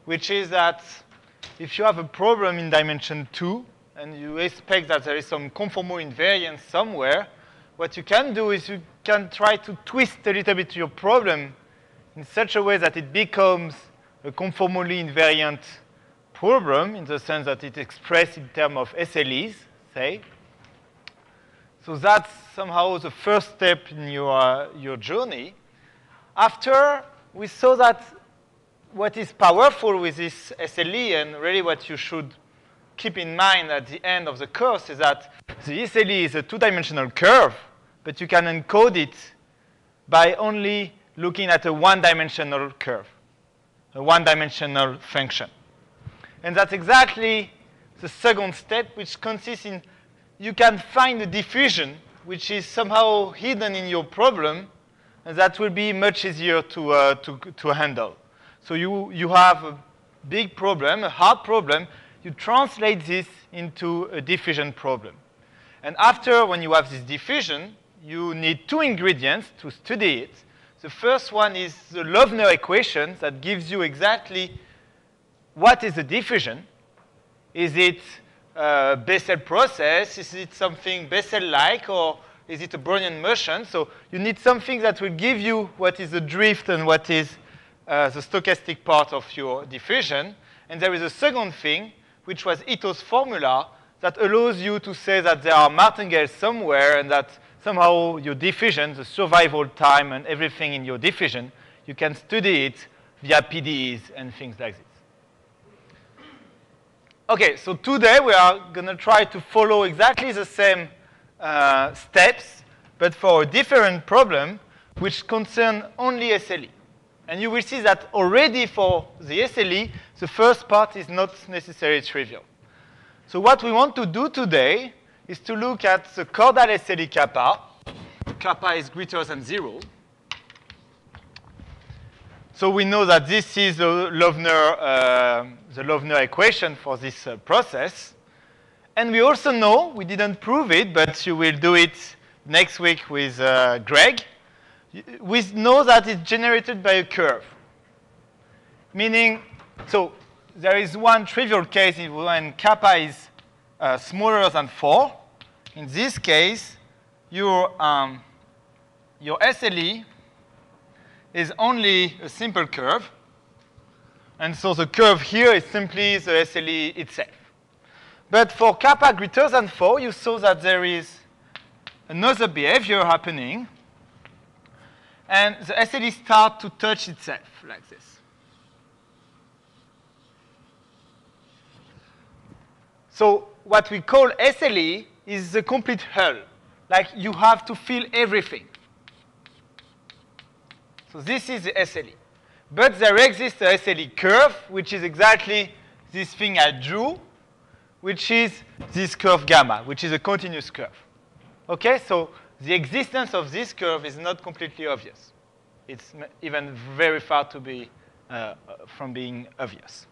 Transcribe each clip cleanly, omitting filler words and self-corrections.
which is that if you have a problem in dimension 2, and you expect that there is some conformal invariance somewhere, what you can do is you can try to twist a little bit your problem in such a way that it becomes a conformally invariant problem, in the sense that it's expressed in terms of SLEs, say. So that's somehow the first step in your journey. After, we saw that what is powerful with this SLE, and really what you should keep in mind at the end of the course, is that the SLE is a two-dimensional curve, but you can encode it by only looking at a one-dimensional curve, a one-dimensional function. And that's exactly the second step, which consists in you can find a diffusion which is somehow hidden in your problem, and that will be much easier to handle. So you have a big problem, a hard problem. You translate this into a diffusion problem. And after, when you have this diffusion, you need two ingredients to study it. The first one is the Loevner equation that gives you exactly what is the diffusion. Is it a Bessel process? Is it something Bessel-like? Or is it a Brownian motion? So you need something that will give you what is the drift and what is the stochastic part of your diffusion. And there is a second thing, which was Ito's formula, that allows you to say that there are martingales somewhere and that somehow your diffusion, the survival time and everything in your diffusion, you can study it via PDEs and things like this. Okay, so today we are going to try to follow exactly the same steps, but for a different problem, which concern only SLE. And you will see that already for the SLE, the first part is not necessarily trivial. So what we want to do today is to look at the chordal SLE kappa. Kappa is greater than 0. So we know that this is the Loevner equation for this process. And we also know, we didn't prove it, but you will do it next week with Greg. We know that it's generated by a curve. Meaning, so there is one trivial case when kappa is smaller than 4. In this case, your SLE is only a simple curve. And so the curve here is simply the SLE itself. But for kappa greater than 4, you saw that there is another behavior happening. And the SLE starts to touch itself like this. So what we call SLE is the complete hull. Like you have to feel everything. So this is the SLE. But there exists a SLE curve, which is exactly this thing I drew, which is this curve gamma, which is a continuous curve. Okay, so the existence of this curve is not completely obvious. It's even very far to be from being obvious.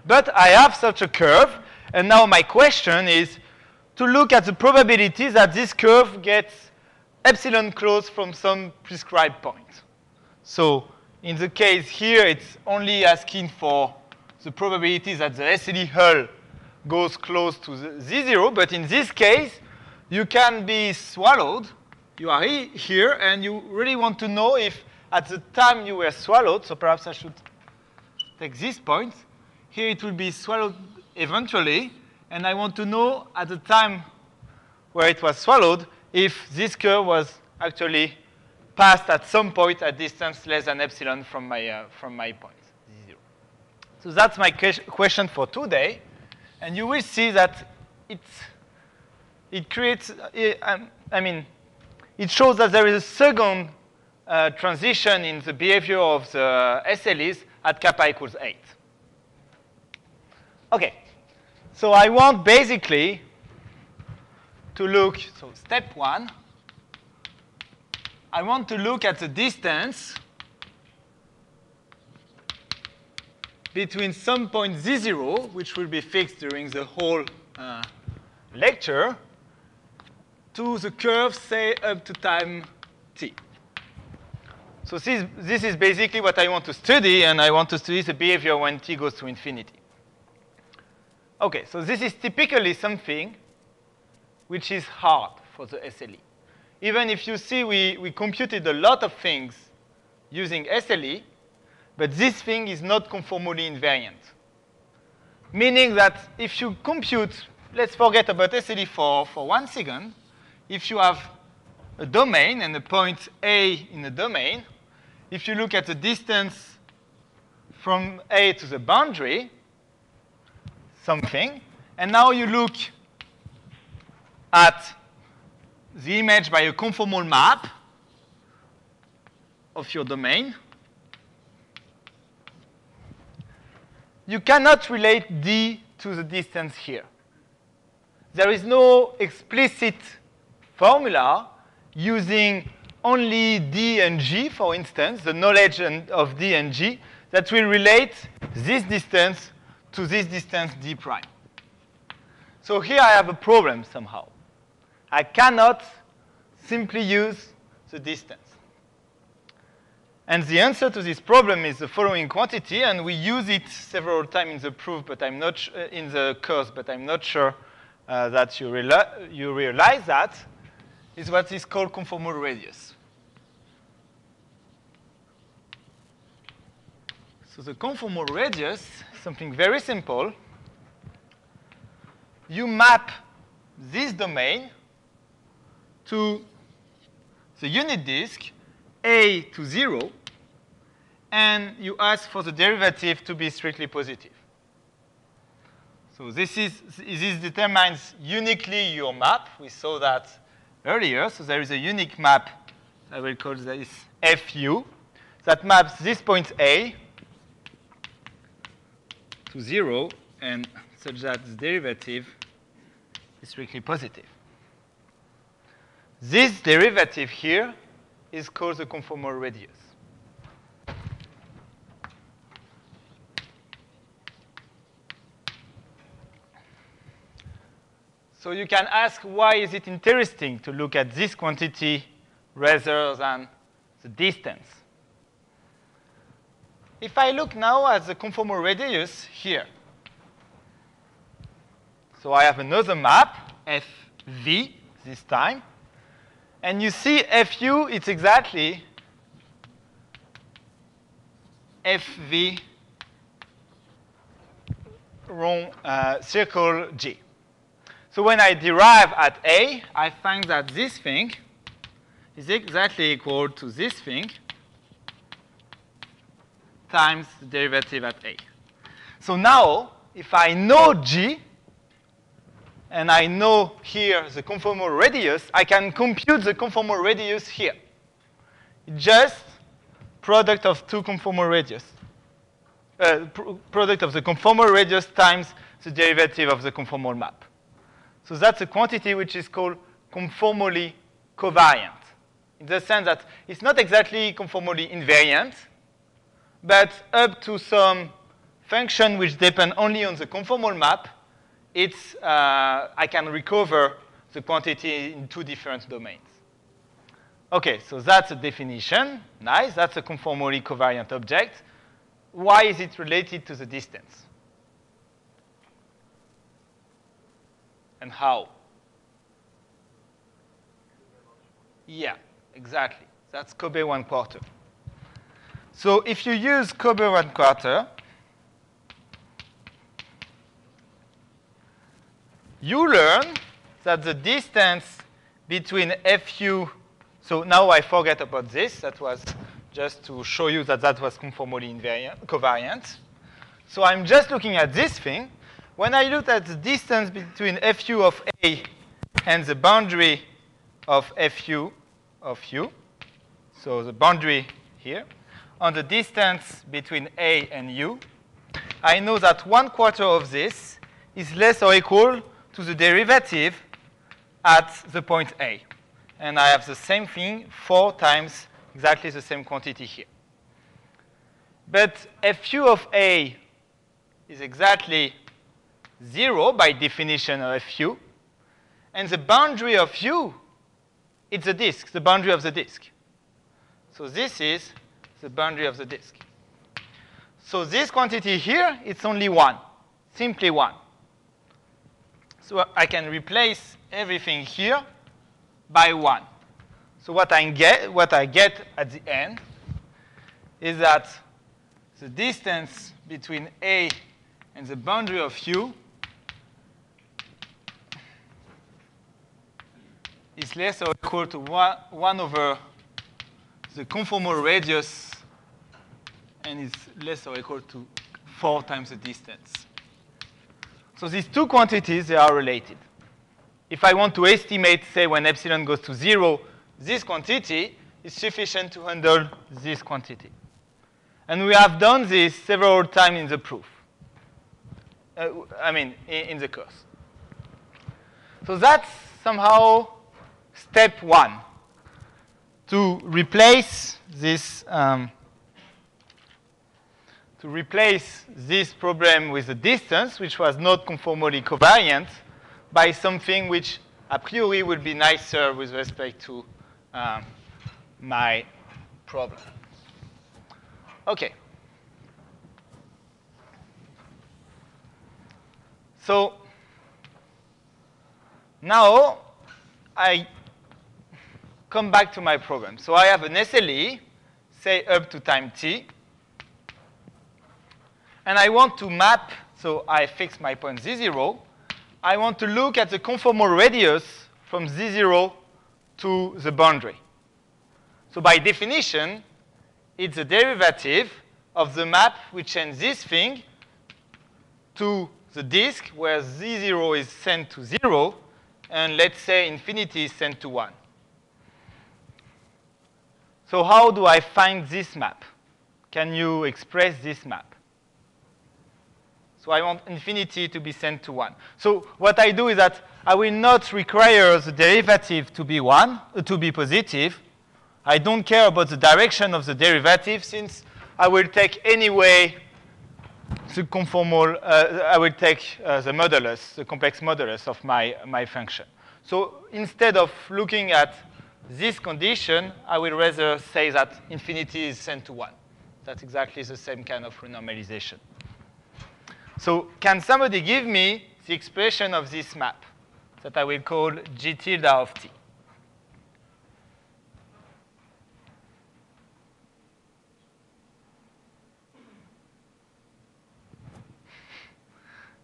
But I have such a curve, and now my question is to look at the probability that this curve gets epsilon close from some prescribed point. So in the case here, it's only asking for the probability that the SLE hull goes close to the Z0, but in this case, you can be swallowed. You are here, and you really want to know if at the time you were swallowed, so perhaps I should take this point. Here it will be swallowed eventually, and I want to know at the time where it was swallowed if this curve was actually passed at some point at distance less than epsilon from my point, Z0. So that's my question for today. And you will see that it creates, it shows that there is a second transition in the behavior of the SLEs at kappa equals 8. Okay, so I want basically to look, so step 1, I want to look at the distance between some point Z0, which will be fixed during the whole lecture, to the curve, say, up to time t. So So this is basically what I want to study, and I want to study the behavior when t goes to infinity. Okay, so this is typically something which is hard for the SLE. Even if you see we computed a lot of things using SLE, but this thing is not conformally invariant. Meaning that if you compute, let's forget about SLE for 1 second, if you have a domain and a point A in a domain, if you look at the distance from A to the boundary, something, and now you look at the image by a conformal map of your domain, you cannot relate D to the distance here. There is no explicit formula using only D and G, for instance, the knowledge of D and G, that will relate this distance to this distance D prime. So here I have a problem somehow. I cannot simply use the distance. And the answer to this problem is the following quantity, and we use it several times in the proof, but I'm not in the course, but I'm not sure that you realize that, is what is called conformal radius. So the conformal radius is something very simple. You map this domain to the unit disk A to 0, and you ask for the derivative to be strictly positive. So this determines uniquely your map. We saw that earlier. So there is a unique map, I will call this FU, that maps this point A to 0, and such that the derivative is strictly positive. This derivative here is called the conformal radius. So you can ask, why is it interesting to look at this quantity rather than the distance? If I look now at the conformal radius here, so I have another map, FV this time, and you see FU, it's exactly FV circle G. So when I derive at A, I find that this thing is exactly equal to this thing times the derivative at A. So now, if I know G, and I know here the conformal radius, I can compute the conformal radius here. It's just product of two conformal radius. Product of the conformal radius times the derivative of the conformal map. So that's a quantity which is called conformally covariant, in the sense that it's not exactly conformally invariant, but up to some function which depend only on the conformal map, I can recover the quantity in two different domains. Okay, so that's a definition. Nice. That's a conformally covariant object. Why is it related to the distance? And how? Yeah, exactly. That's Kobe 1/4. So if you use Kobe 1/4, you learn that the distance between FU, so now I forget about this. That was just to show you that that was conformally covariant. So I'm just looking at this thing. When I look at the distance between FU of A and the boundary of FU of U, so the boundary here, on the distance between A and U, I know that 1/4 of this is less or equal to the derivative at the point A. And I have the same thing 4 times exactly the same quantity here. But FU of A is exactly 0 by definition of FU. And the boundary of U, it's the disk, the boundary of the disk. So this is the boundary of the disk. So this quantity here, it's only 1, simply 1. So I can replace everything here by 1. So what I get at the end is that the distance between A and the boundary of U is less or equal to 1 over the conformal radius, and is less or equal to 4 times the distance. So these two quantities, they are related. If I want to estimate, say, when epsilon goes to 0, this quantity is sufficient to handle this quantity. And we have done this several times in the proof. In the course. So that's somehow step 1, to replace this problem with the distance, which was not conformally covariant, by something which a priori would be nicer with respect to my problem. Okay. So now I come back to my problem. So I have an SLE, say up to time t, and I want to map, so I fix my point z0. I want to look at the conformal radius from z0 to the boundary. So by definition, it's the derivative of the map which sends this thing to the disk where z0 is sent to 0, and let's say infinity is sent to 1. So how do I find this map? Can you express this map? So I want infinity to be sent to 1. So what I do is that I will not require the derivative to be positive. I don't care about the direction of the derivative, since I will take anyway the conformal, I will take the modulus, the complex modulus of my function. So instead of looking at this condition, I will rather say that infinity is sent to 1. That's exactly the same kind of renormalization. So can somebody give me the expression of this map that I will call G tilde of t?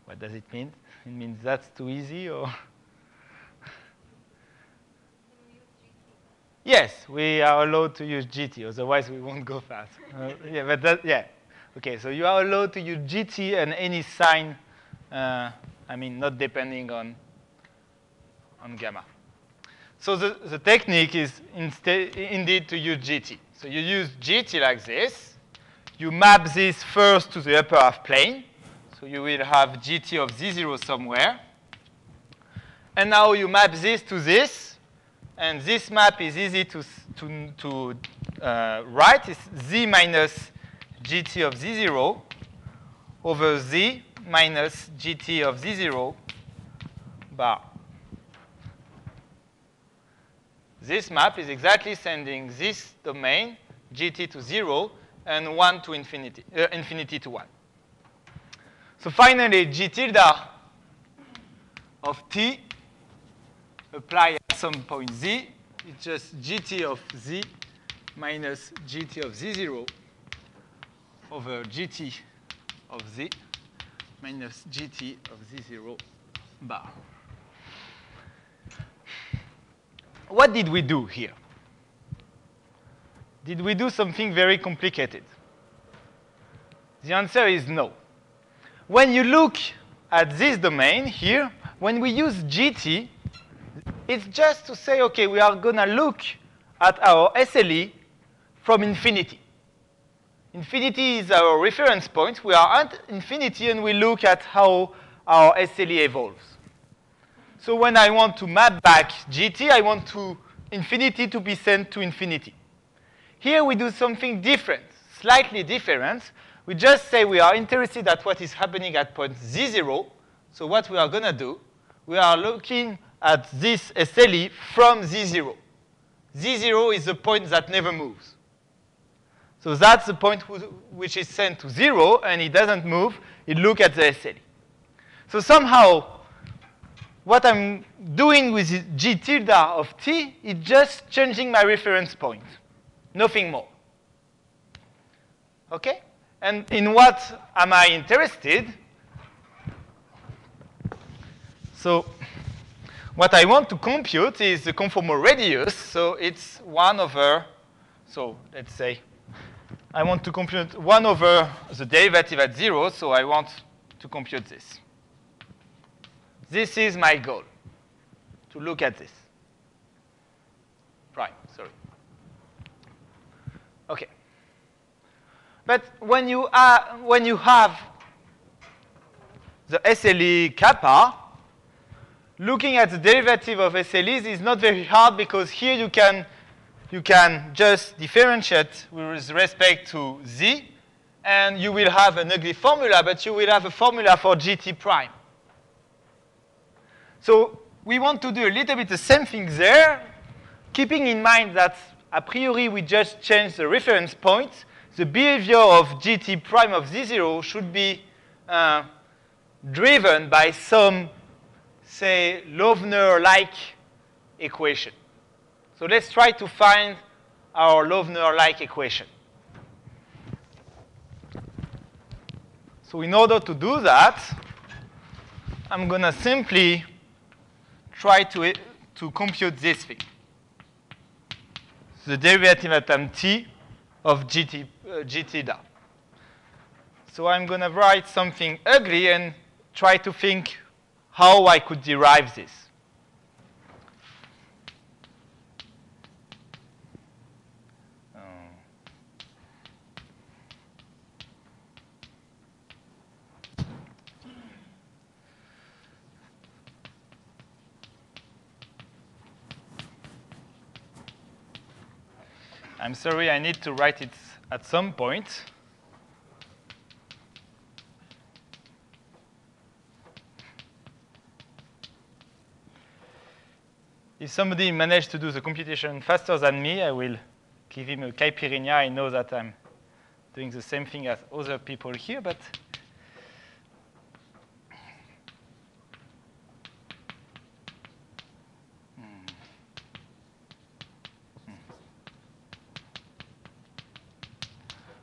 What does it mean? It means that's too easy, or? Yes, we are allowed to use GT, otherwise we won't go fast. Yeah. Okay, so you are allowed to use GT and any sign, not depending on gamma. So the technique is indeed to use GT. So you use GT like this. You map this first to the upper half plane. So you will have GT of Z0 somewhere. And now you map this to this. And this map is easy to write. It's Z minus GT of Z0 over Z minus GT of Z0 bar. This map is exactly sending this domain, GT to 0, and 1 to infinity, infinity to 1. So finally, G tilde of t apply at some point z. It's just gt of z minus gt of z0 over gt of z minus gt of z0 bar. What did we do here? Did we do something very complicated? The answer is no. When you look at this domain here, when we use GT, it's just to say, okay, we are going to look at our SLE from infinity. Infinity is our reference point. We are at infinity, and we look at how our SLE evolves. So when I want to map back GT, I want infinity to be sent to infinity. Here we do something different, slightly different. We just say we are interested at what is happening at point Z0. So what we are going to do, we are looking at this SLE from Z0. Z0 is the point that never moves. So that's the point which is sent to 0, and it doesn't move. It looks at the SLE. So somehow, what I'm doing with g tilde of t is just changing my reference point, nothing more. Okay? And in what am I interested? So what I want to compute is the conformal radius. So it's 1 over, so let's say, I want to compute 1 over the derivative at 0, so I want to compute this. This is my goal, to look at this. Prime, sorry. Okay. But when you have the SLE kappa, looking at the derivative of SLEs is not very hard because here you can just differentiate with respect to z, and you will have an ugly formula, but you will have a formula for gt prime. So we want to do a little bit the same thing there, keeping in mind that a priori we just changed the reference point. The behavior of gt prime of z0 should be driven by some, say, Loevner-like equation. So let's try to find our Loevner-like equation. So in order to do that, I'm going to simply try to compute this thing. The derivative at time t of g tilde. So I'm going to write something ugly and try to think how I could derive this. I'm sorry, I need to write it at some point. If somebody managed to do the computation faster than me, I will give him a caipirinha. I know that I'm doing the same thing as other people here, but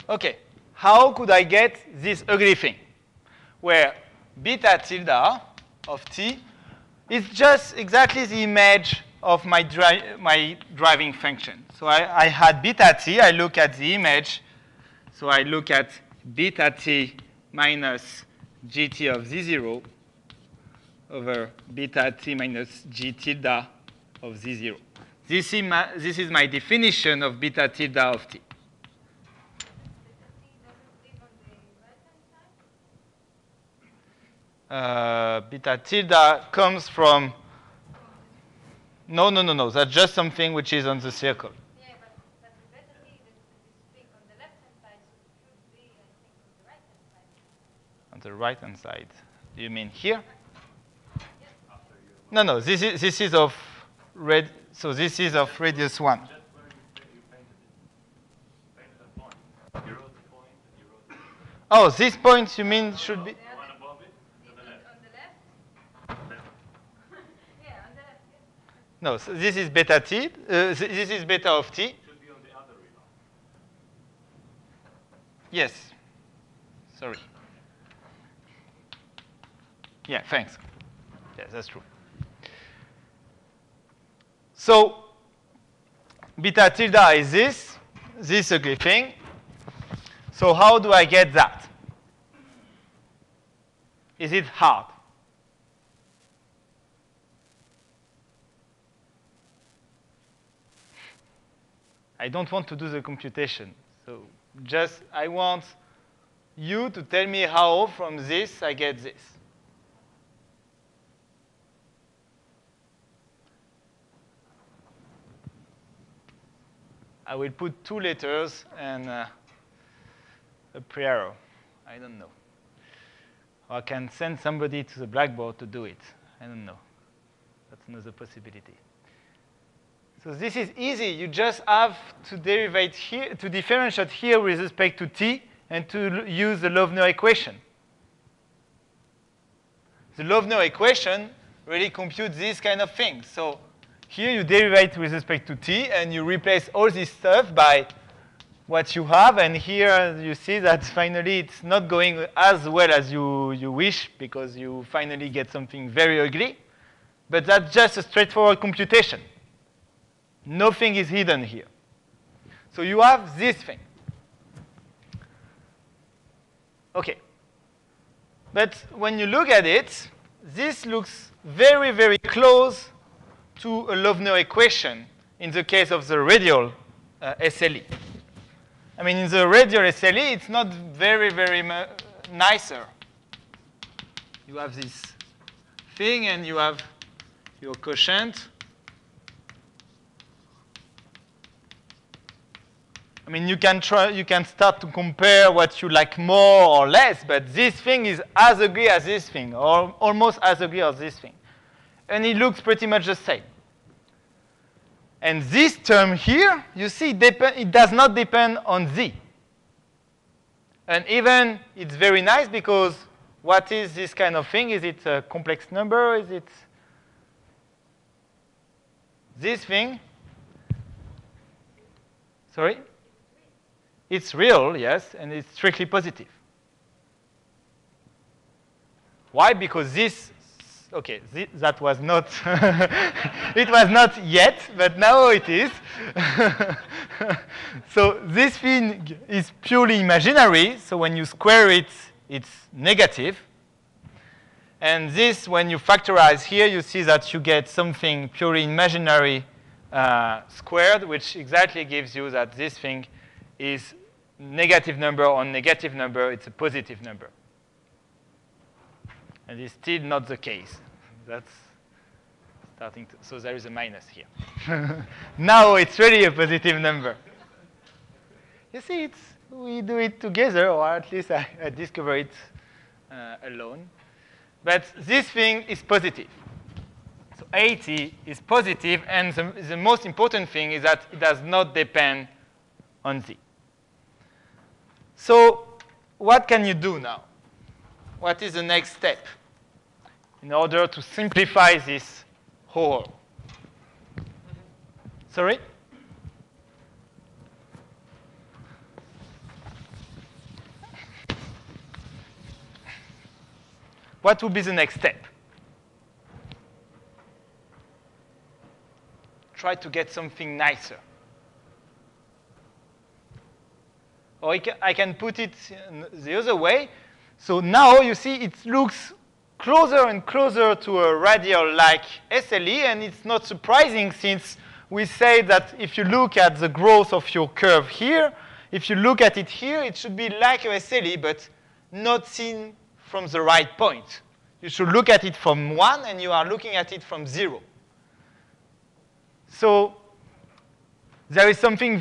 okay, how could I get this ugly thing where beta tilde of t is just exactly the image of my driving function. So I had beta t, I look at the image, so I look at beta t minus gt of z0 over beta t minus g tilde of z0. This is my definition of beta tilde of t. Beta tilde comes from, no. That's just something which is on the circle. Yeah, but the beta t, this thing on the left-hand side should be, I think, on the right-hand side. On the right-hand side. Do you mean here? Yes. No. This is of red. So this is of radius 1. Just where you painted it. Painted a point. You wrote the point and you wrote the Oh, this point you mean should be. one above it to the left. On the left? Yeah, on the left. Yeah. No, so this is beta t. This is beta of t. Should be on the other river. Yes. Sorry. Yeah, thanks. Yes, that's true. So beta tilde is this ugly thing. So how do I get that? Is it hard? I don't want to do the computation. So just I want you to tell me how from this I get this. I will put 2 letters and a pre-arrow. I don't know. Or I can send somebody to the blackboard to do it. I don't know. That's another possibility. So this is easy. You just have to differentiate here with respect to t, and to use the Lovener equation. The Lovener equation really computes this kind of thing. So here you derivate with respect to t, and you replace all this stuff by what you have. And here you see that finally it's not going as well as you wish, because you finally get something very ugly. But that's just a straightforward computation. Nothing is hidden here. So you have this thing. OK. But when you look at it, this looks very, very close to a Lovener equation in the case of the radial SLE. I mean, in the radial SLE, it's not very, very nicer. You have this thing, and you have your quotient. I mean, you can start to compare what you like more or less, but this thing is as ugly as this thing, or almost as ugly as this thing. And it looks pretty much the same. And this term here, you see, it does not depend on z. And even it's very nice, because what is this kind of thing? Is it a complex number? Is it this thing? Sorry? It's real, yes, and it's strictly positive. Why? Because this, OK, that was not, it was not yet, but now it is. So this thing is purely imaginary. So when you square it, it's negative. And this, when you factorize here, you see that you get something purely imaginary squared, which exactly gives you that this thing is negative number on negative number. It's a positive number. And it's still not the case. That's starting to, so there is a minus here. Now it's really a positive number. You see, we do it together, or at least I discover it alone. But this thing is positive. So 80 is positive, and the most important thing is that it does not depend on z. So what can you do now? What is the next step in order to simplify this whole? Sorry? What would be the next step? Try to get something nicer. Or I can put it the other way. So now you see it looks closer and closer to a radial-like SLE, and it's not surprising, since we say that if you look at the growth of your curve here, if you look at it here, it should be like a SLE, but not seen from the right point. You should look at it from 1, and you are looking at it from 0. So there is something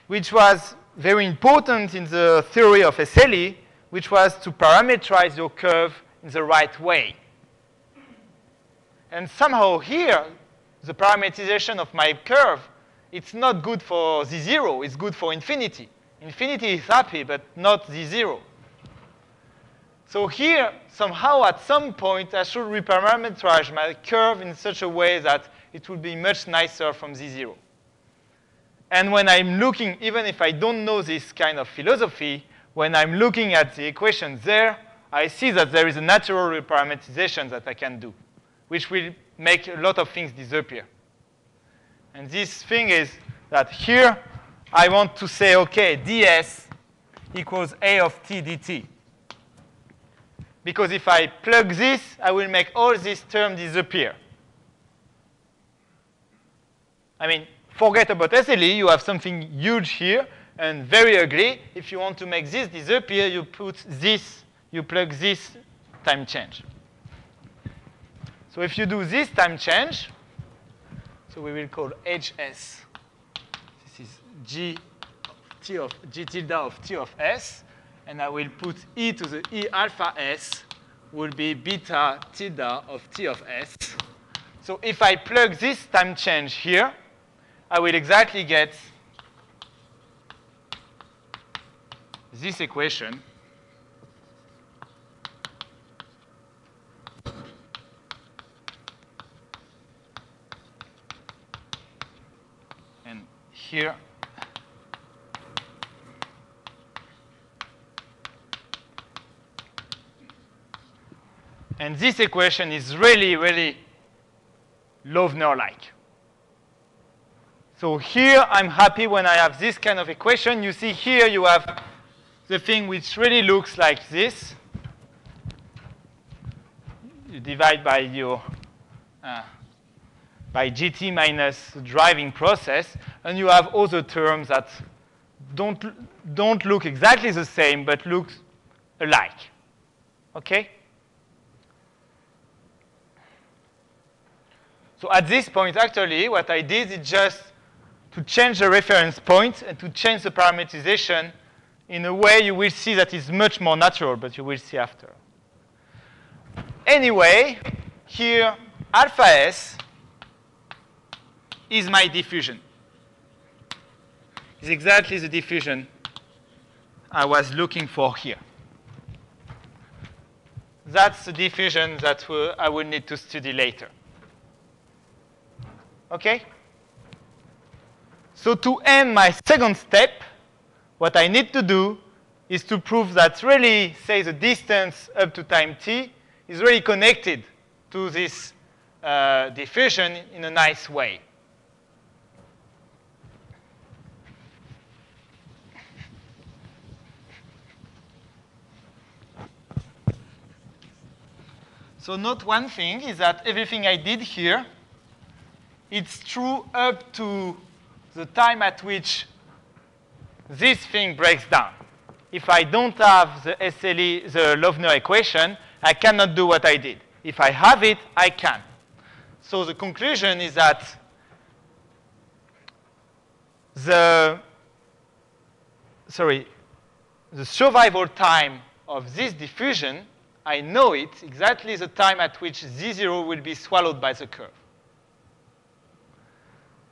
which was very important in the theory of SLE, which was to parameterize your curve in the right way. And somehow here, the parameterization of my curve, it's not good for z0. It's good for infinity. Infinity is happy, but not z0. So here, somehow at some point, I should reparameterize my curve in such a way that it will be much nicer from z0. And when I'm looking, even if I don't know this kind of philosophy, when I'm looking at the equations there, I see that there is a natural reparameterization that I can do, which will make a lot of things disappear. And this thing is that here, I want to say, OK, ds equals a of t dt. Because if I plug this, I will make all these terms disappear. I mean, forget about SLE. You have something huge here and very ugly. If you want to make this disappear, you put this, you plug this time change. So if you do this time change, so we will call hs. This is g tilde of t of s. And I will put e to the e alpha s will be beta tilde of t of s. So if I plug this time change here, I will exactly get this equation. And here, and this equation is really, really Loevner-like. So here, I'm happy when I have this kind of equation. You see here, you have the thing which really looks like this. You divide by your by gt minus the driving process, and you have other terms that don't look exactly the same, but look alike. Okay? So at this point, actually, what I did is just to change the reference point and to change the parameterization in a way you will see that is much more natural, but you will see after. Anyway, here, alpha s is my diffusion. It's exactly the diffusion I was looking for here. That's the diffusion that I will need to study later. Okay? So to end my second step, what I need to do is to prove that really, say, the distance up to time t is really connected to this diffusion in a nice way. So note one thing is that everything I did here, it's true up to the time at which this thing breaks down. If I don't have the SLE, the Loevner equation, I cannot do what I did. If I have it, I can. So the conclusion is that the survival time of this diffusion, I know it, exactly the time at which Z0 will be swallowed by the curve.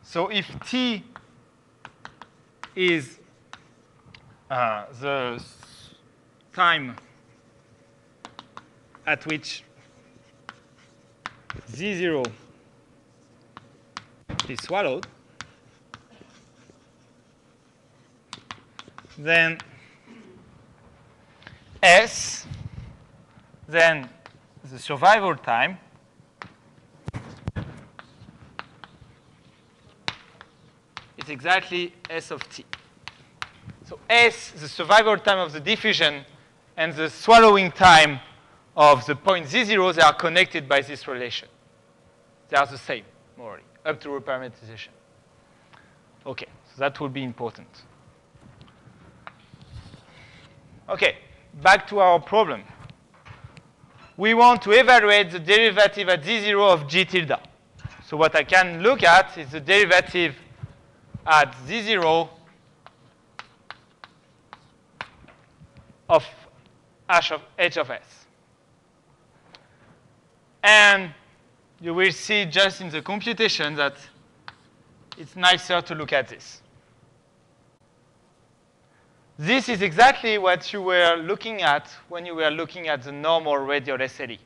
So if t is the time at which Z0 is swallowed, then S, then the survival time is exactly S of t. So S, the survival time of the diffusion, and the swallowing time of the point Z0, they are connected by this relation. They are the same, morally, up to reparameterization. Okay, so that will be important. Okay, back to our problem. We want to evaluate the derivative at Z0 of G tilde. So what I can look at is the derivative at Z0 of h of s. And you will see just in the computation that it's nicer to look at this. This is exactly what you were looking at when you were looking at the normal radial SLE.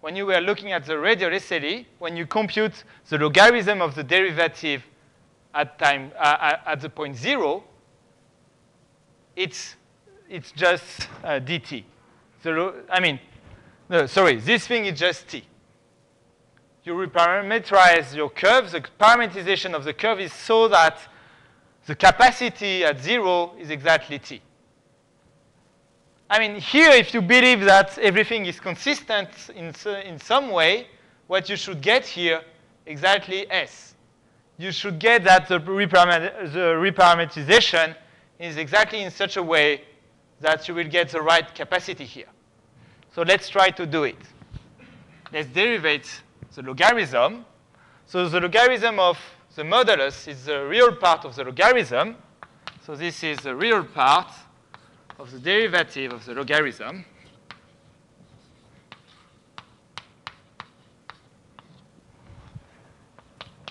When you were looking at the radial SLE, when you compute the logarithm of the derivative at time at the point 0, it's just dt. This thing is just t. You reparameterize your curve. The parameterization of the curve is so that the capacity at 0 is exactly t. Here, if you believe that everything is consistent in some way, what you should get here, exactly S. You should get that the reparameterization is exactly in such a way that you will get the right capacity here. So let's try to do it. Let's derivate the logarithm. So the logarithm of the modulus is the real part of the logarithm. So this is the real part of the derivative of the logarithm.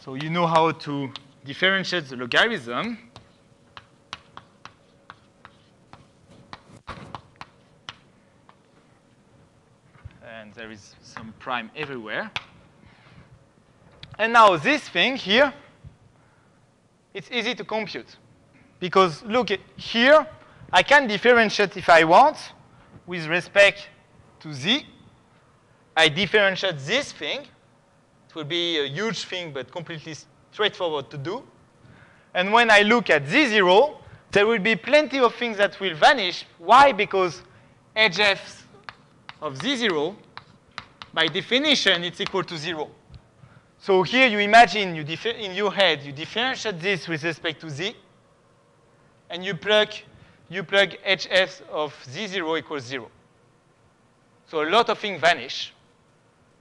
So you know how to differentiate the logarithm and there is some prime everywhere. And now this thing here, it's easy to compute. Because look, here, I can differentiate if I want with respect to z. I differentiate this thing. It will be a huge thing, but completely straightforward to do. And when I look at z0, there will be plenty of things that will vanish. Why? Because hf of z0, by definition, it's equal to 0. So here you imagine, in your head, you differentiate this with respect to z, and you plug hf of z0 equals 0. So a lot of things vanish,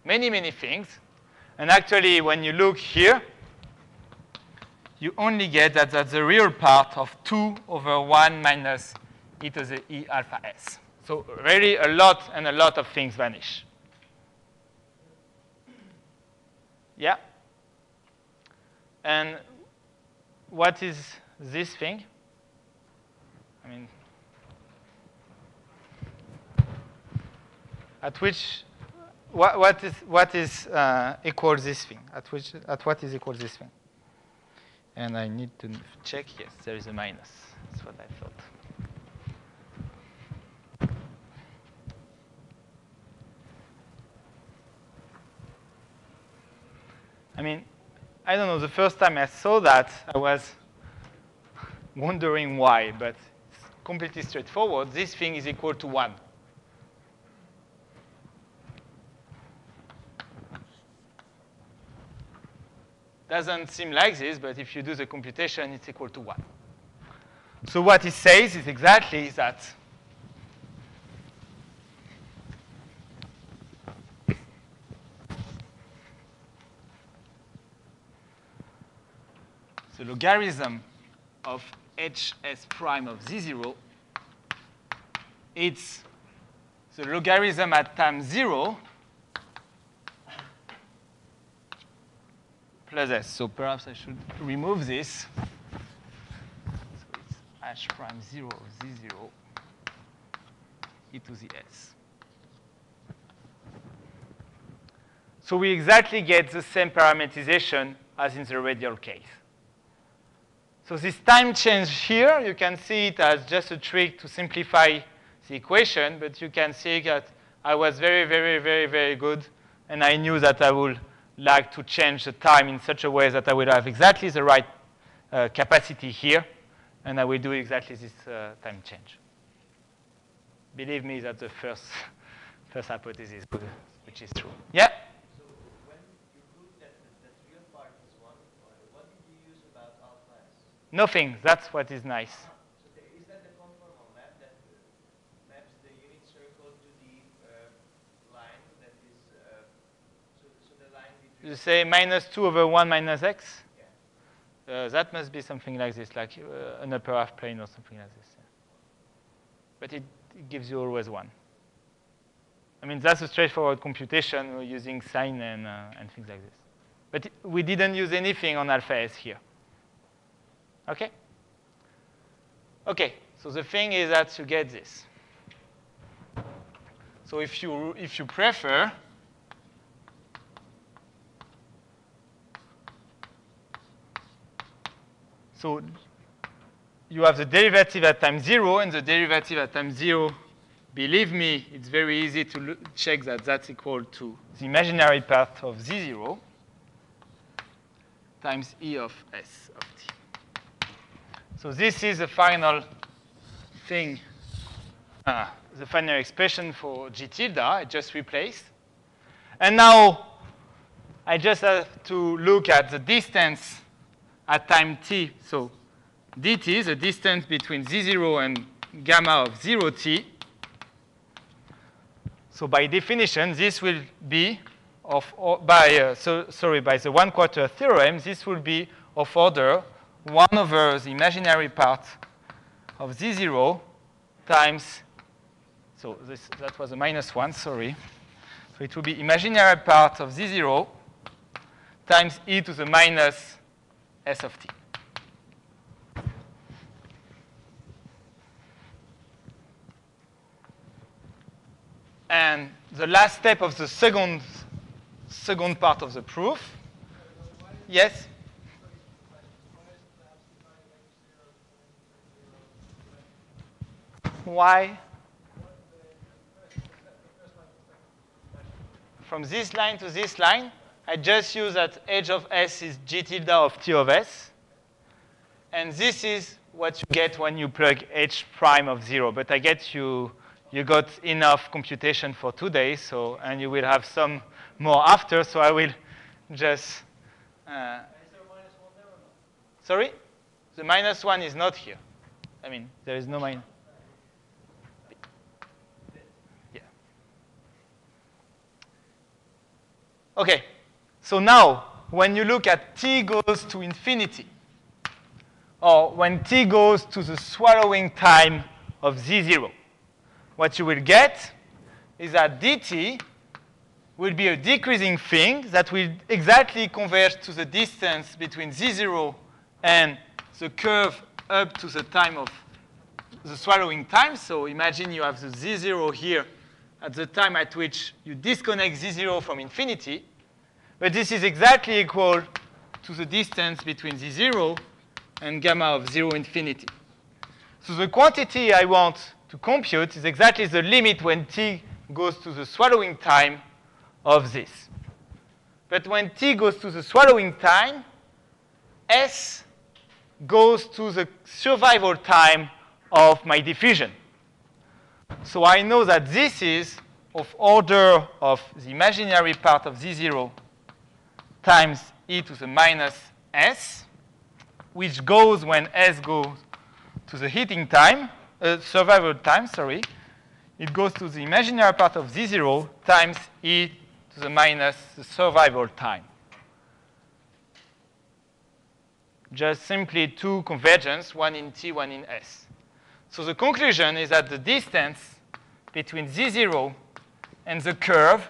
many, many things. And actually, when you look here, you only get that that's the real part of 2 over 1 minus e to the e alpha s. So really a lot of things vanish. Yeah? And what is this thing? I mean, at which, what is equals this thing? At what is equals this thing? And I need to check. Yes, there is a minus. That's what I thought. I mean, I don't know, the first time I saw that, I was wondering why, but it's completely straightforward. This thing is equal to 1. Doesn't seem like this, but if you do the computation, it's equal to 1. So what it says is exactly that the logarithm of hs prime of z0, it's the logarithm at time 0 plus s. So perhaps I should remove this. So it's h prime 0 of z0 e to the s. So we exactly get the same parameterization as in the radial case. So this time change here, you can see it as just a trick to simplify the equation, but you can see that I was very, very, very, very good, and I knew that I would like to change the time in such a way that I would have exactly the right capacity here, and I will do exactly this time change. Believe me that the first hypothesis, which is true. Yeah? Nothing. That's what is nice. So is that the conformal map that maps the unit circle to the line that is, so the line between... You say minus 2 over 1 minus x? Yeah. That must be something like this, like an upper half plane or something like this. Yeah. But it gives you always 1. I mean, that's a straightforward computation using sine and things like this. But we didn't use anything on alpha s here. Okay? Okay, so the thing is that you get this. So if you prefer, so you have the derivative at time 0 and the derivative at time 0. Believe me, it's very easy to check that that's equal to the imaginary part of z0 times e of s of t. So this is the final thing, the final expression for g tilde. I just replaced. And now I just have to look at the distance at time t. So dt, the distance between z0 and gamma of 0t. So by definition, this will be by the 1/4 theorem, this will be of order 1 over the imaginary part of z0 times, so that was a minus 1, sorry. So it will be imaginary part of z0 times e to the minus s of t. And the last step of the second part of the proof. Yes? Why? From this line to this line, I just use that h of s is g tilde of t of s. And this is what you get when you plug h prime of 0. But I get you got enough computation for 2 days, so, and you will have some more after, so I will just... Is there a minus 1 there or not? Sorry? The minus 1 is not here. I mean, there is no minus. Yeah. OK. So now, when you look at t goes to infinity, or when t goes to the swallowing time of z0, what you will get is that dt will be a decreasing thing that will exactly converge to the distance between z0 and the curve up to the time of the swallowing time. So imagine you have the z0 here at the time at which you disconnect z0 from infinity. But this is exactly equal to the distance between z0 and gamma of 0 infinity. So the quantity I want to compute is exactly the limit when t goes to the swallowing time of this. But when t goes to the swallowing time, s goes to the survival time of my diffusion. So I know that this is of order of the imaginary part of z0 times e to the minus s, which goes when s goes to the heating time, survival time, sorry. It goes to the imaginary part of z0 times e to the minus the survival time. Just simply two convergence, one in t, one in s. So the conclusion is that the distance between z0 and the curve,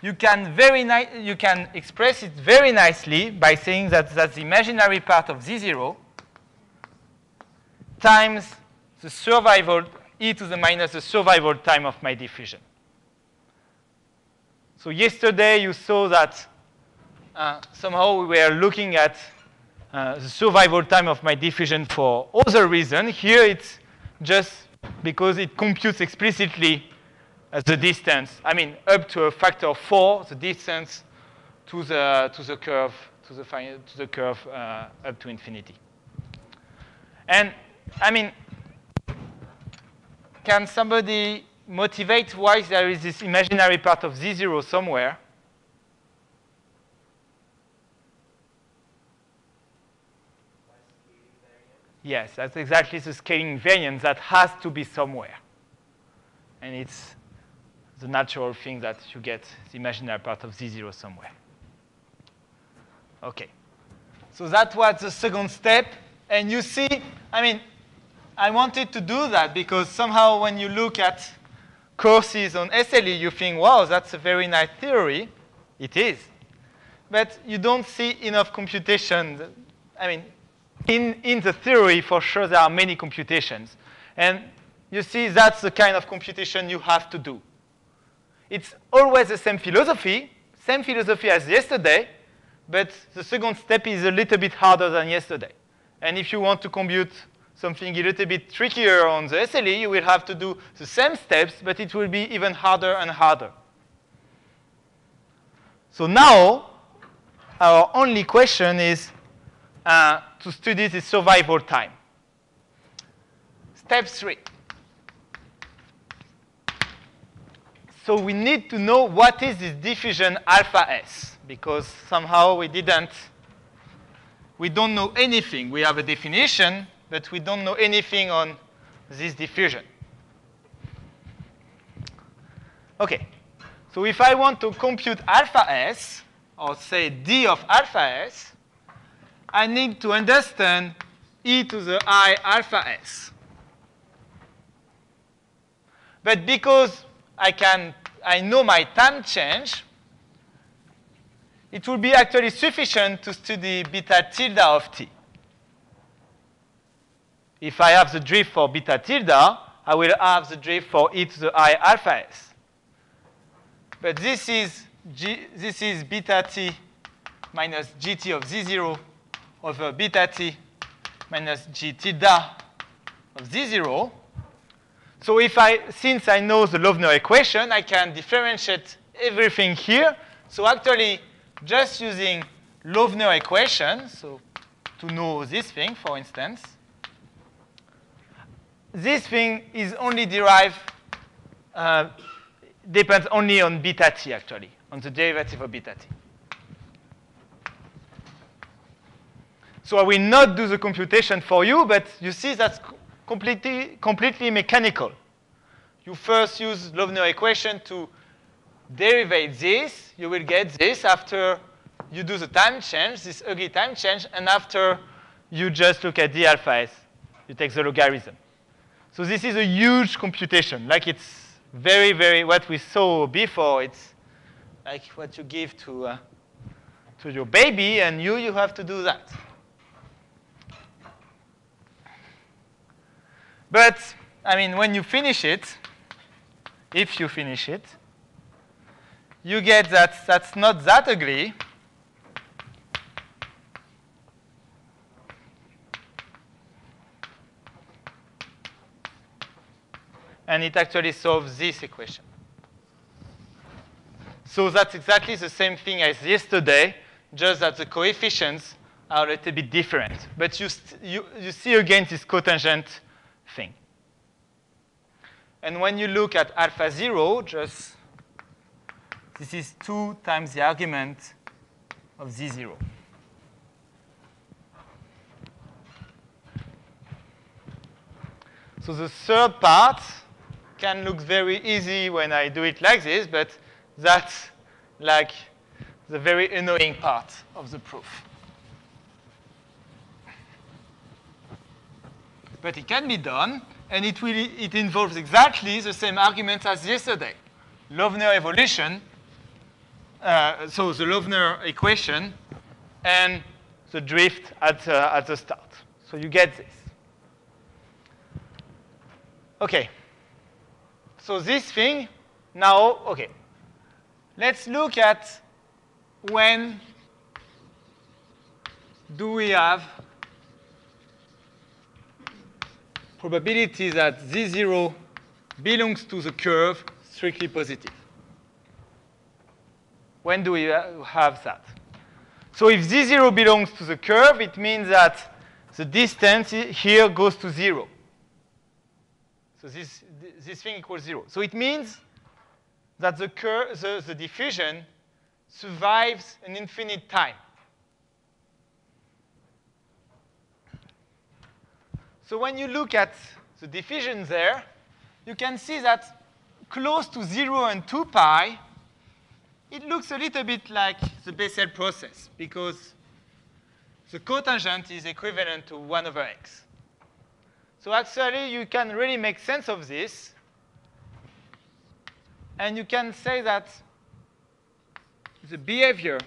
you can express it very nicely by saying that that's the imaginary part of z0 times the survival, e to the minus the survival time of my diffusion. So yesterday you saw that somehow we were looking at the survival time of my diffusion for other reason. Here it's just because it computes explicitly the distance. I mean, up to a factor of 4, the distance to the curve up to infinity. And I mean, can somebody motivate why there is this imaginary part of z0 somewhere? Yes, that's exactly the scaling invariance that has to be somewhere. And it's the natural thing that you get the imaginary part of z0 somewhere. OK. So that was the second step. And you see, I mean, I wanted to do that because somehow when you look at courses on SLE, you think, wow, that's a very nice theory. It is. But you don't see enough computation. I mean, in the theory, for sure, there are many computations. And you see, that's the kind of computation you have to do. It's always the same philosophy as yesterday, but the second step is a little bit harder than yesterday. And if you want to compute something a little bit trickier on the SLE, you will have to do the same steps, but it will be even harder and harder. So now, our only question is to study the survival time. Step 3. So we need to know what is this diffusion alpha s, because somehow we don't know anything. We have a definition, but we don't know anything on this diffusion. OK. So if I want to compute alpha s, or say d of alpha s, I need to understand e to the I alpha s. But because I know my time change, it will be actually sufficient to study beta tilde of t. If I have the drift for beta tilde, I will have the drift for e to the I alpha s. But this is beta t minus gt of z0 over beta t minus g tilde of z0. So since I know the Löwner equation, I can differentiate everything here. So actually, just using Löwner equation, so to know this thing, for instance, this thing is only derived, depends only on beta t, actually, on the derivative of beta t. So I will not do the computation for you, but you see that's completely mechanical. You first use Löwner equation to derivate this. You will get this after you do the time change, this ugly time change, and after you just look at d alpha s, you take the logarithm. So this is a huge computation. Like it's very, very, what we saw before, it's like what you give to your baby, and you have to do that. But, I mean, when you finish it, if you finish it, you get that that's not that ugly. And it actually solves this equation. So that's exactly the same thing as yesterday, just that the coefficients are a little bit different. But you see again this cotangent thing. And when you look at alpha 0, just this is 2 times the argument of z0. So the third part can look very easy when I do it like this, but that's like the very annoying part of the proof. But it can be done, and it involves exactly the same arguments as yesterday. Löwner evolution, so the Löwner equation, and the drift at the start. So you get this. OK. So this thing, now, OK. Let's look at when do we have probability that z0 belongs to the curve strictly positive. When do we have that? So if z0 belongs to the curve, it means that the distance here goes to 0. So this thing equals 0. So it means that the diffusion survives an infinite time. So when you look at the diffusion there, you can see that close to 0 and 2 pi, it looks a little bit like the Bessel process, because the cotangent is equivalent to 1 over x. So actually, you can really make sense of this. And you can say that the behavior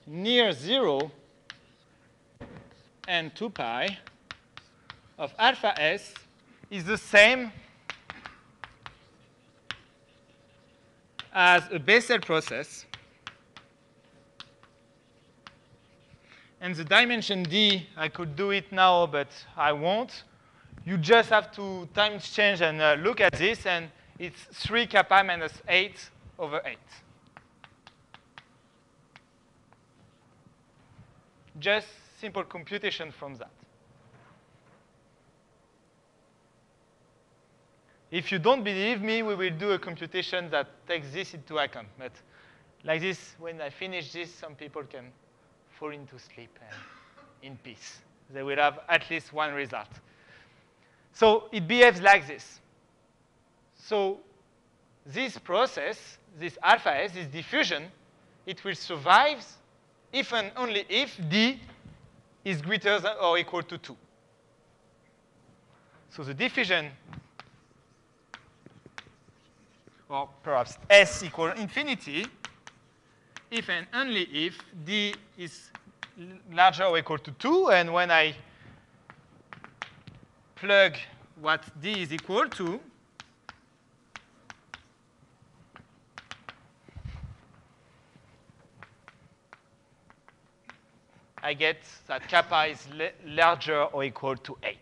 near 0 and 2 pi of alpha s is the same as a Bessel process. And the dimension d, I could do it now, but I won't. You just have to time change and look at this, and it's 3 kappa minus 8 over 8. Just simple computation from that. If you don't believe me, we will do a computation that takes this into account. But like this, when I finish this, some people can fall into sleep and in peace. They will have at least one result. So it behaves like this. So this process, this alpha s, this diffusion, it will survive if and only if d is greater than or equal to 2. So the diffusion, or perhaps s equal infinity, if and only if d is larger or equal to 2, and when I plug what d is equal to, I get that kappa is larger or equal to 8.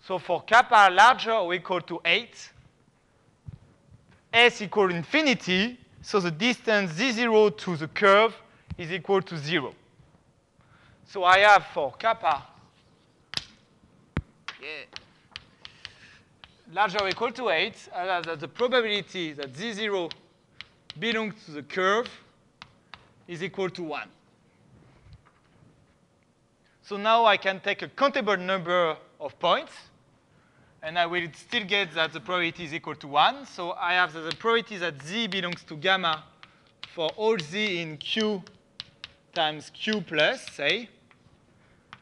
So for kappa larger or equal to 8, s equal infinity, so the distance z0 to the curve is equal to 0. So I have for kappa larger or equal to 8, I have that the probability that z0 belongs to the curve is equal to 1. So now I can take a countable number of points, and I will still get that the probability is equal to 1. So I have that the probability that z belongs to gamma for all z in q times q plus, say,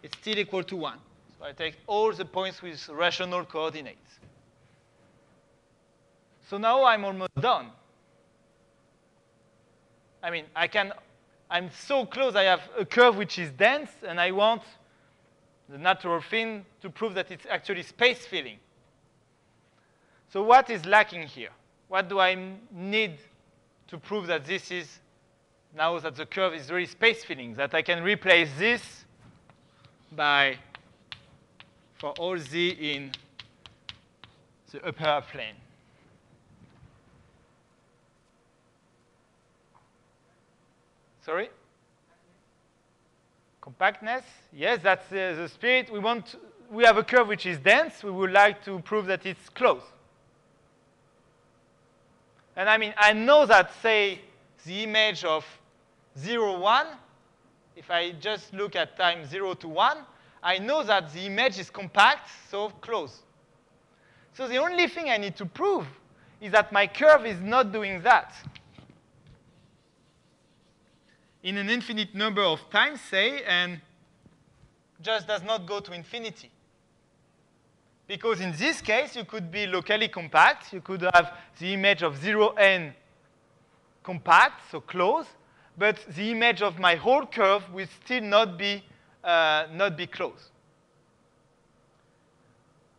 it's still equal to 1. So I take all the points with rational coordinates. So now I'm almost done. I mean, I'm so close, I have a curve which is dense, and I want the natural thing to prove that it's actually space filling. So what is lacking here? What do I need to prove that this is, now that the curve is really space filling, that I can replace this by, for all z in the upper plane? Sorry? Compactness? Yes, that's the spirit. We have a curve which is dense. We would like to prove that it's close. And I mean, I know that, say, the image of 0, 1, if I just look at time 0 to 1, I know that the image is compact, so close. So the only thing I need to prove is that my curve is not doing that in an infinite number of times, say, and just does not go to infinity. Because in this case, you could be locally compact. You could have the image of 0n compact, so close, but the image of my whole curve will still not be close.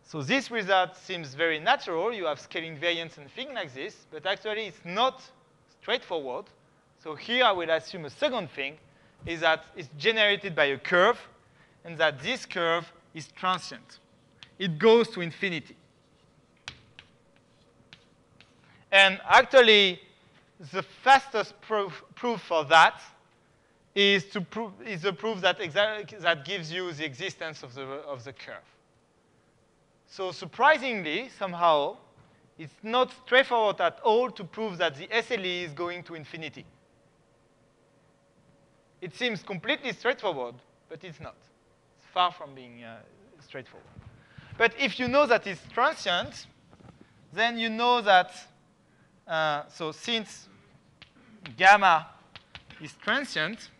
So this result seems very natural. You have scale invariance and things like this, but actually it's not straightforward. So here I will assume a second thing, is that it's generated by a curve, and that this curve is transient. It goes to infinity. And actually, the fastest proof for that is the proof that gives you the existence of the curve. So surprisingly, somehow, it's not straightforward at all to prove that the SLE is going to infinity. It seems completely straightforward, but it's not. It's far from being straightforward. But if you know that it's transient, then you know that, so since gamma is transient,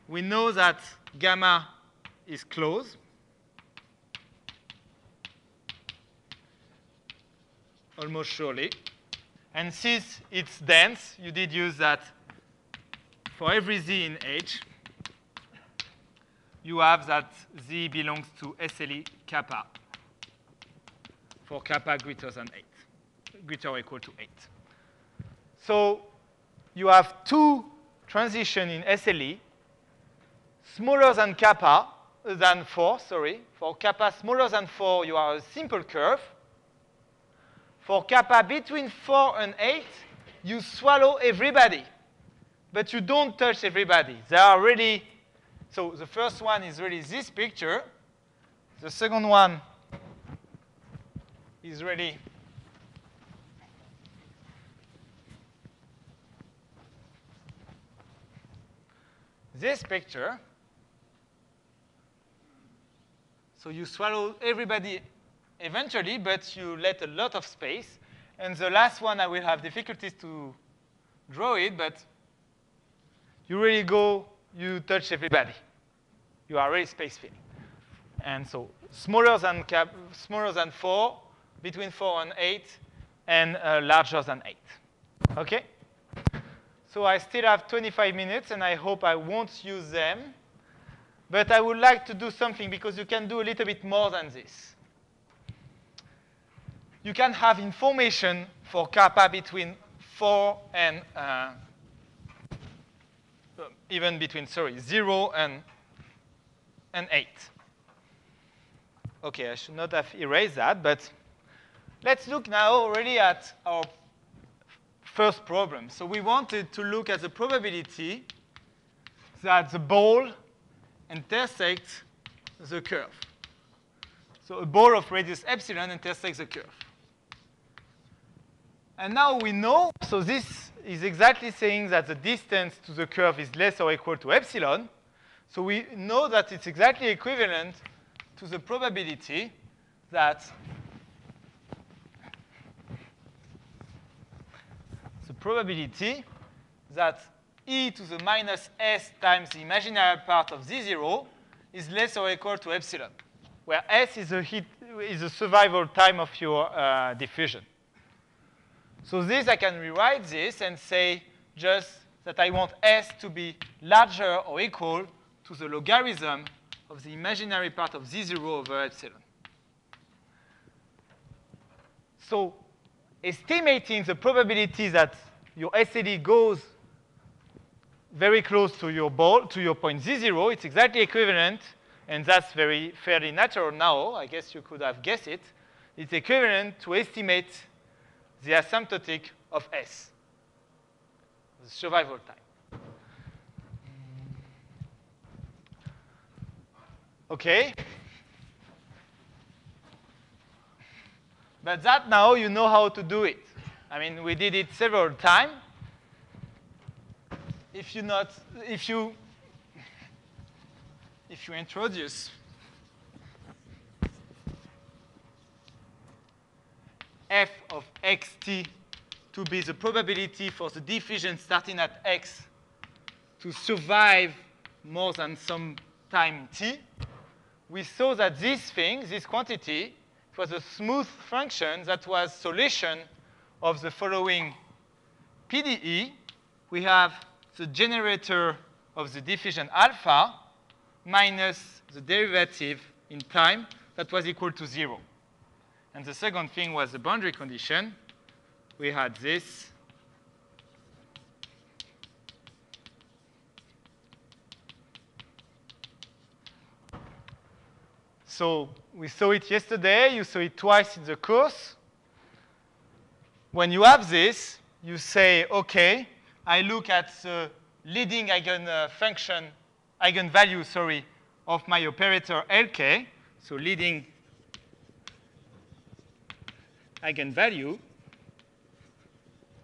we know that gamma is closed. Almost surely. And since it's dense, you did use that for every z in H, you have that z belongs to SLE kappa for kappa greater than 8, greater or equal to 8. So you have two transitions in SLE, smaller than kappa, than 4, sorry. For kappa smaller than 4, you have a simple curve. For kappa between 4 and 8, you swallow everybody. But you don't touch everybody. They are really, so the first one is really this picture. The second one is really this picture. So you swallow everybody eventually, but you let a lot of space. And the last one, I will have difficulties to draw it, but you really go, you touch everybody. You are really space filling. And so smaller than 4, between 4 and 8, and larger than 8. OK? So I still have 25 minutes, and I hope I won't use them. But I would like to do something, because you can do a little bit more than this. You can have information for kappa between 4 and even between, 0 and 8. OK, I should not have erased that. But let's look now already at our first problem. So we wanted to look at the probability that the ball intersects the curve. So a ball of radius epsilon intersects the curve. And now we know, so this is exactly saying that the distance to the curve is less or equal to epsilon. So we know that it's exactly equivalent to the probability that e to the minus s times the imaginary part of z0 is less or equal to epsilon, where s is the survival time of your diffusion. So this, I can rewrite this and say just that I want s to be larger or equal to the logarithm of the imaginary part of z0 over epsilon. So estimating the probability that your SLE goes very close to your ball, to your point z0, it's exactly equivalent, and that's fairly natural now. I guess you could have guessed it. It's equivalent to estimate the asymptotic of S, the survival time. OK? But that now you know how to do it. I mean, we did it several times. If you introduce f of xt to be the probability for the diffusion starting at x to survive more than some time t, we saw that this thing, this quantity, it was a smooth function that was solution of the following PDE. We have the generator of the diffusion alpha minus the derivative in time that was equal to 0. And the second thing was the boundary condition. We had this. So we saw it yesterday. You saw it twice in the course. When you have this, you say, OK, I look at the leading eigenvalue, of my operator Lk, so leading eigenvalue.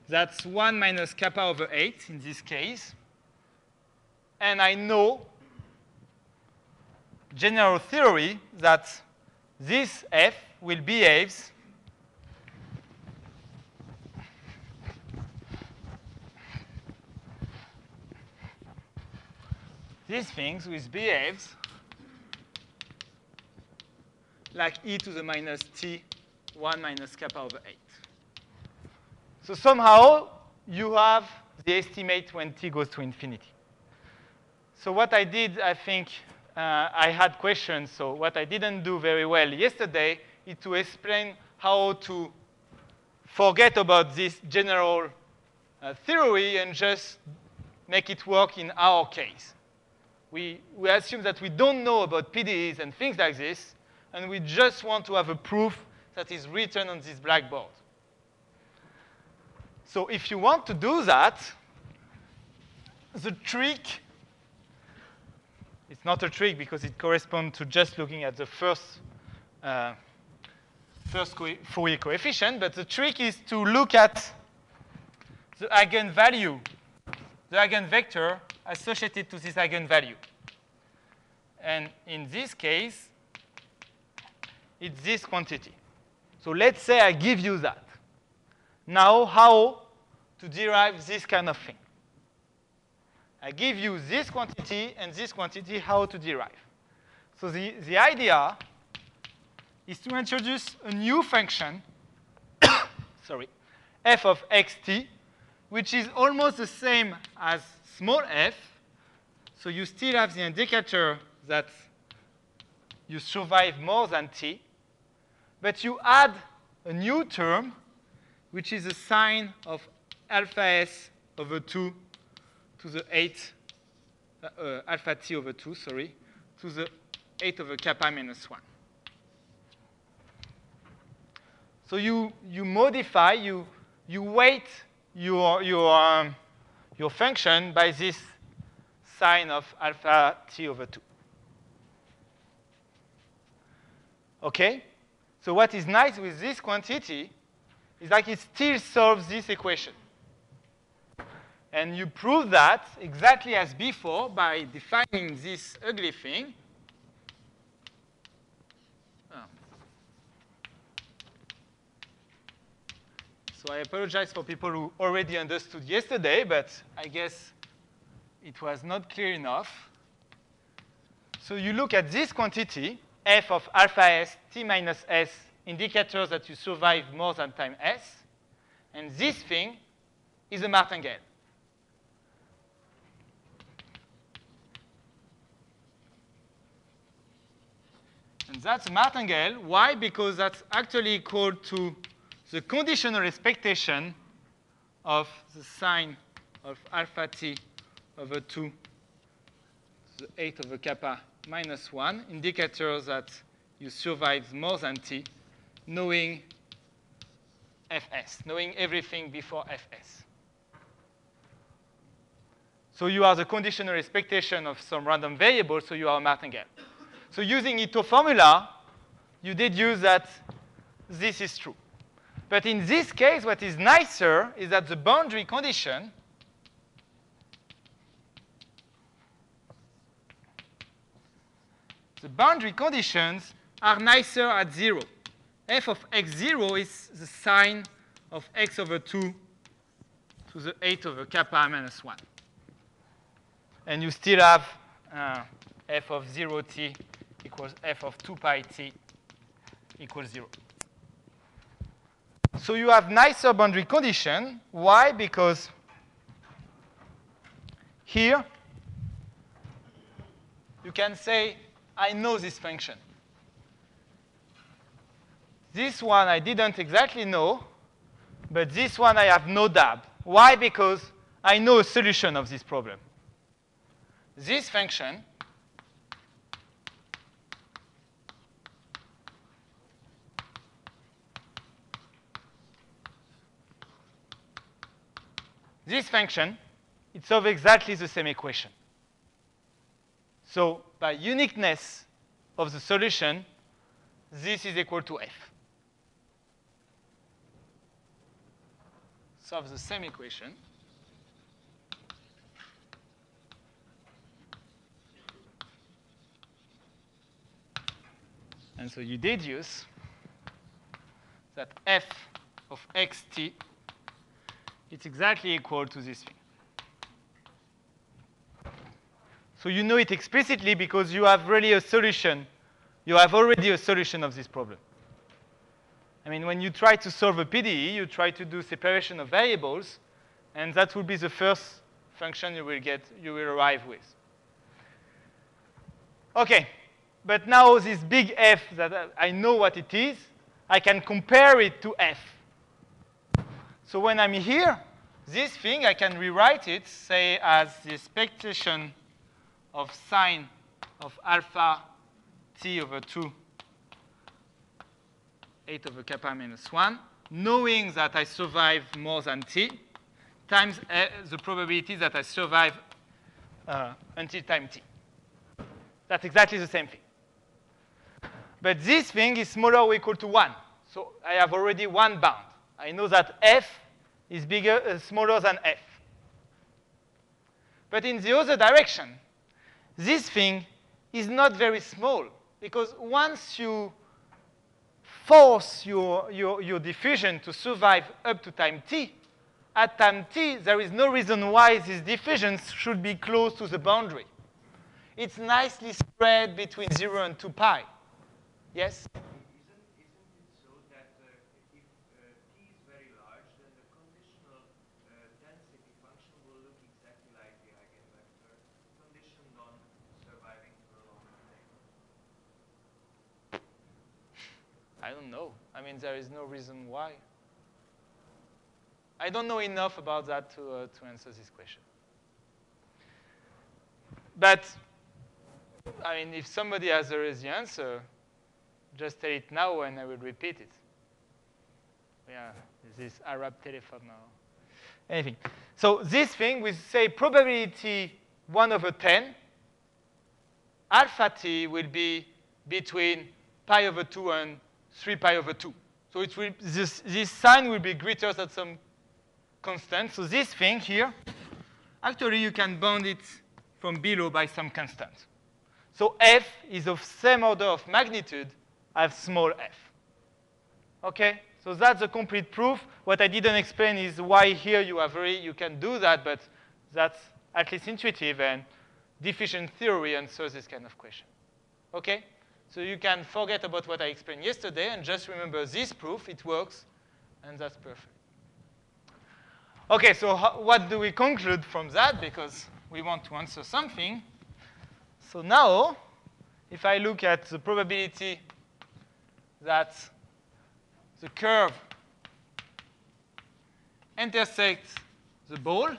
That's 1 minus kappa over 8 in this case. And I know, general theory, that this f will behave these things which behaves like e to the minus t 1 minus kappa over 8. So somehow you have the estimate when t goes to infinity. So what I did, I think I had questions. So what I didn't do very well yesterday is to explain how to forget about this general theory and just make it work in our case. We assume that we don't know about PDEs and things like this, and we just want to have a proof that is written on this blackboard. So if you want to do that, the trick, it's not a trick because it corresponds to just looking at the first Fourier coefficient, but the trick is to look at the eigenvalue, the eigenvector associated to this eigenvalue. And in this case, it's this quantity. So let's say I give you that. Now, how to derive this kind of thing? I give you this quantity and this quantity, how to derive. So the idea is to introduce a new function, sorry, f of xt, which is almost the same as small f. So you still have the indicator that you survive more than t. But you add a new term, which is the sine of alpha s over 2 to the 8, alpha t over 2, sorry, to the 8 over kappa minus 1. So you modify, you weight your function by this sine of alpha t over 2. Okay? So what is nice with this quantity is like it still solves this equation. And you prove that exactly as before by defining this ugly thing. So I apologize for people who already understood yesterday, but I guess it was not clear enough. So you look at this quantity, f of alpha s, t minus s, indicators that you survive more than time s. And this thing is a martingale. And that's a martingale. Why? Because that's actually equal to the conditional expectation of the sine of alpha t over 2 to the 8 over kappa minus 1, indicators that you survive more than t, knowing fs, knowing everything before fs. So you are the conditional expectation of some random variable, so you are a martingale. So using Ito formula, you deduce that this is true. But in this case, what is nicer is that the boundary condition conditions are nicer at 0. F of x0 is the sine of x over 2 to the 8 over kappa minus 1. And you still have f of 0t equals f of 2 pi t equals 0. So you have nicer boundary condition. Why? Because here you can say, I know this function. This one I didn't exactly know, but this one I have no doubt. Why? Because I know a solution of this problem. This function it solves exactly the same equation. So by uniqueness of the solution, this is equal to f. Solves the same equation. And so you deduce that f of xt is exactly equal to this thing. So you know it explicitly because you have really a solution. You have already a solution of this problem. I mean, when you try to solve a PDE, you try to do separation of variables, and that will be the first function you will arrive with. Okay, but now this big F that I know what it is, I can compare it to F. So when I'm here, this thing, I can rewrite it, say, as the expectation of sine of alpha t over 2, 8 over kappa minus 1, knowing that I survive more than t, times the probability that I survive until time t. That's exactly the same thing. But this thing is smaller or equal to 1. So I have already one bound. I know that f is smaller than f. But in the other direction, this thing is not very small, because once you force your diffusion to survive up to time t, at time t, there is no reason why this diffusion should be close to the boundary. It's nicely spread between 0 and 2 pi. Yes? Isn't it so that if t is very large, then the conditional I don't know. I mean, there is no reason why. I don't know enough about that to answer this question. But, I mean, if somebody has already the answer, just tell it now and I will repeat it. Yeah, this Arab telephone now. Anything. So this thing, we say probability 1/10, alpha t will be between pi over 2 and 3 pi over 2. So it will, this sign will be greater than some constant. So this thing here, actually you can bound it from below by some constant. So f is of same order of magnitude as small f. Okay? So that's the complete proof. What I didn't explain is why here you can do that, but that's at least intuitive, and diffusion theory answers this kind of question. Okay? So you can forget about what I explained yesterday and just remember this proof. It works, and that's perfect. Okay, so what do we conclude from that? Because we want to answer something. So now, if I look at the probability that the curve intersects the ball,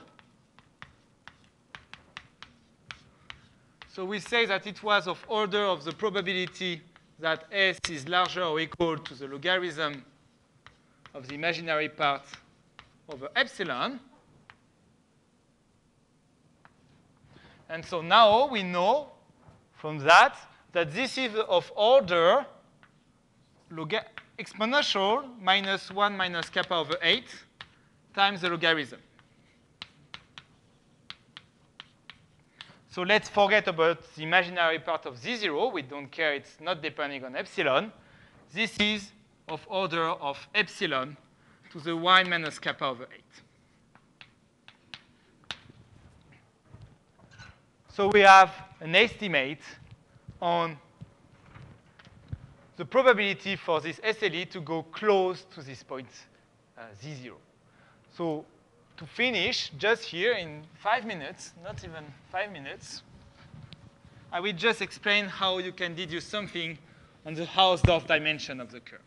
so we say that it was of order of the probability that S is larger or equal to the logarithm of the imaginary part over epsilon. And so now we know from that this is of order exponential minus 1 minus kappa over 8 times the logarithm. So let's forget about the imaginary part of z0. We don't care. It's not depending on epsilon. This is of order of epsilon to the 1 minus kappa over 8. So we have an estimate on the probability for this SLE to go close to this point z0. So to finish, just here in 5 minutes, not even 5 minutes, I will just explain how you can deduce something on the Hausdorff dimension of the curve.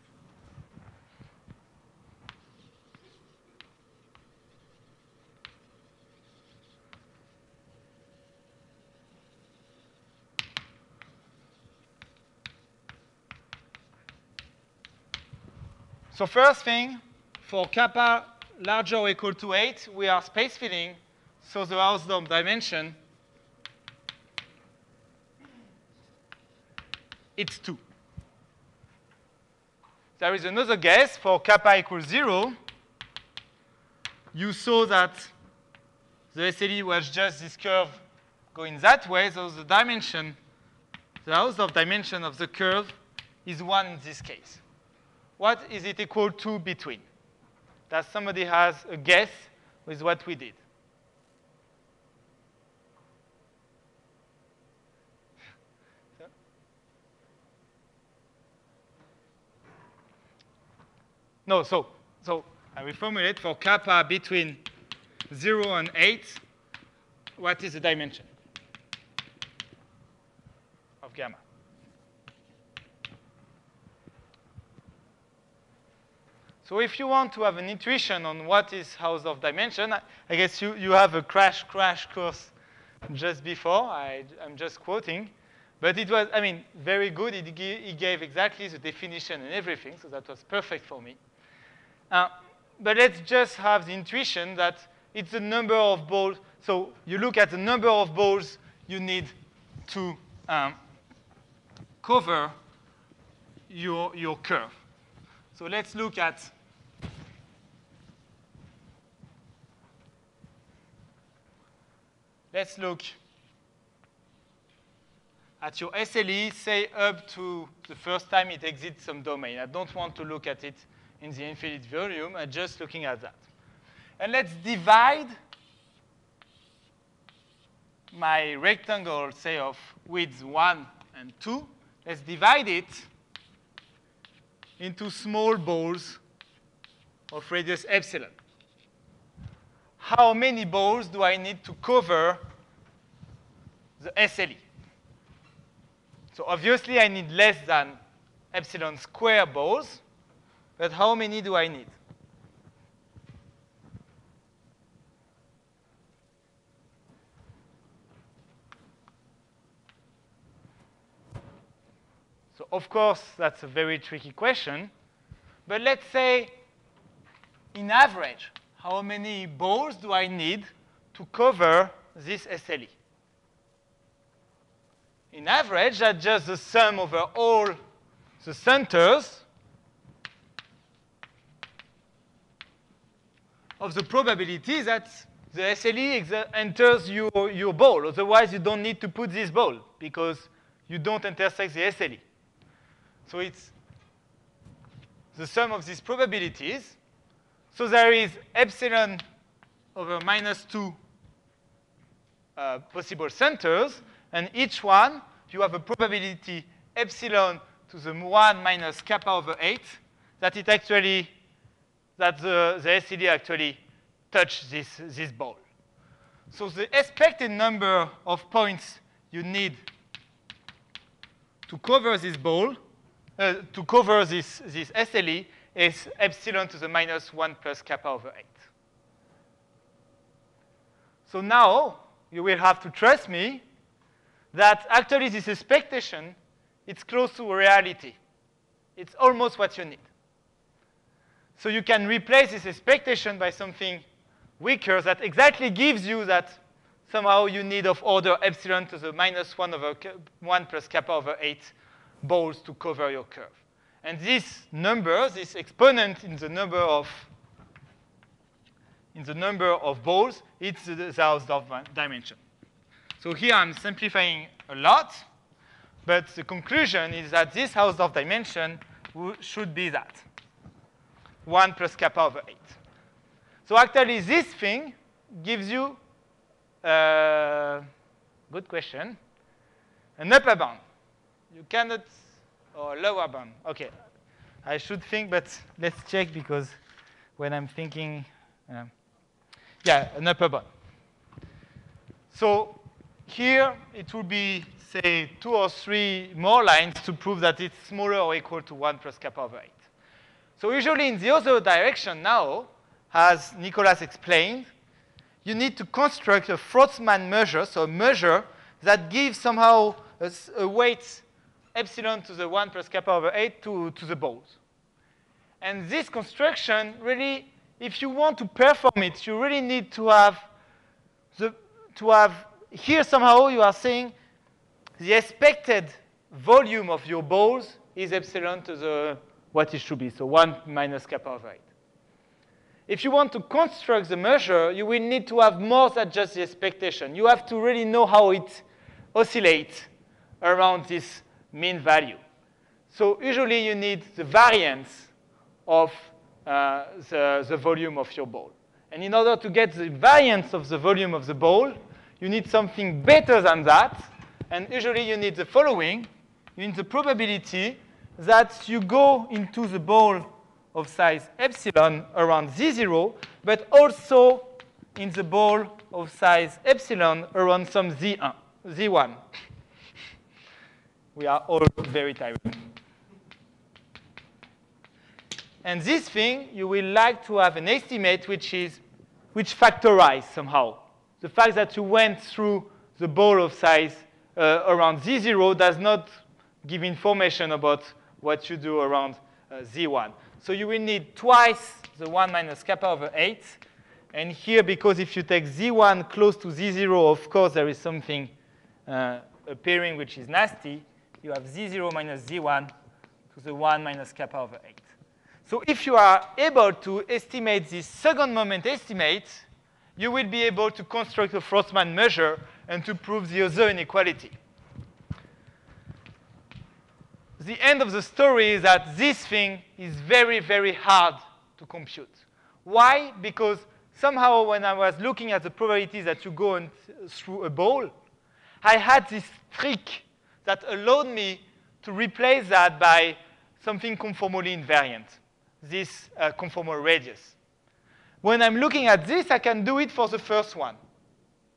So first thing, for kappa larger or equal to 8, we are space filling, so the Hausdorff dimension, it's 2. There is another guess. For kappa equals 0, you saw that the SLE was just this curve going that way, so the dimension, the Hausdorff dimension of the curve is 1 in this case. What is it equal to between? Does somebody has a guess with what we did? No, so I will formulate for kappa between 0 and 8, what is the dimension of gamma? So if you want to have an intuition on what is Hausdorff dimension, I guess you have a crash course just before. I'm just quoting. But it was, I mean, very good. He gave exactly the definition and everything, so that was perfect for me. But let's just have the intuition that it's the number of balls. So you look at the number of balls you need to cover your curve. So let's look at your SLE, say up to the first time it exits some domain. I don't want to look at it in the infinite volume. I'm just looking at that. And let's divide my rectangle, say, of width 1 and 2. Let's divide it into small balls of radius epsilon. How many balls do I need to cover the SLE? So obviously, I need less than epsilon square balls, but how many do I need? So of course, that's a very tricky question. But let's say, in average, how many balls do I need to cover this SLE? In average, that's just the sum over all the centers of the probability that the SLE enters your ball. Otherwise, you don't need to put this ball because you don't intersect the SLE. So it's the sum of these probabilities. So there is epsilon over minus 2 possible centers. And each one, you have a probability epsilon to the 1 minus kappa over 8 that it actually, that the SLE actually touch this ball. So the expected number of points you need to cover this ball, to cover this SLE is epsilon to the minus 1 plus kappa over 8. So now you will have to trust me that actually this expectation, it's close to reality. It's almost what you need. So you can replace this expectation by something weaker that exactly gives you that somehow you need of order epsilon to the minus 1 over 1 plus kappa over 8 balls to cover your curve. And this number, this exponent in the number of balls, it's the Hausdorff dimension. So here I'm simplifying a lot, but the conclusion is that this Hausdorff dimension should be that, 1 plus kappa over 8. So actually this thing gives you, good question, an upper bound. You cannot, or lower bound. OK, I should think, but let's check because when I'm thinking, yeah, an upper bound. So here, it will be, say, 2 or 3 more lines to prove that it's smaller or equal to 1 plus kappa over 8. So usually in the other direction now, as Nicolas explained, you need to construct a Frostman measure, so a measure that gives somehow a weight epsilon to the 1 plus kappa over 8 to the balls. And this construction, really, if you want to perform it, you really need to have here somehow you are saying the expected volume of your balls is epsilon to the what it should be, so 1 minus kappa over 8. If you want to construct the measure, you will need to have more than just the expectation. You have to really know how it oscillates around this mean value. So usually you need the variance of the volume of your ball. And in order to get the variance of the volume of the ball, you need something better than that. And usually you need the following. You need the probability that you go into the ball of size epsilon around Z0, but also in the ball of size epsilon around some Z1. We are all very tired. And this thing, you will like to have an estimate which factorizes somehow. The fact that you went through the ball of size around Z0 does not give information about what you do around Z1. So you will need twice the 1 minus kappa over 8. And here, because if you take Z1 close to Z0, of course, there is something appearing which is nasty. You have Z0 minus Z1 to the 1 minus kappa over 8. So if you are able to estimate this second moment estimate, you will be able to construct a Frostman measure and to prove the other inequality. The end of the story is that this thing is very, very hard to compute. Why? Because somehow when I was looking at the probabilities that you go through a ball, I had this trick that allowed me to replace that by something conformally invariant, this conformal radius. When I'm looking at this, I can do it for the first one.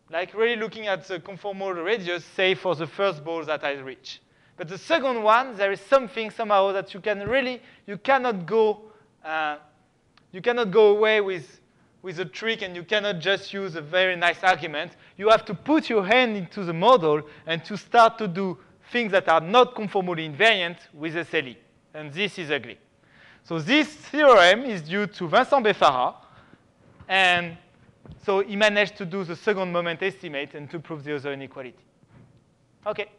Like really looking at the conformal radius, say, for the first ball that I reach. But the second one, there is something somehow that you cannot go away with a trick, and you cannot just use a very nice argument. You have to put your hand into the model and to start to do things that are not conformally invariant with SLE. And this is ugly. So this theorem is due to Vincent Beffara. And so he managed to do the second moment estimate and to prove the other inequality. OK,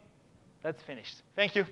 that's finished. Thank you.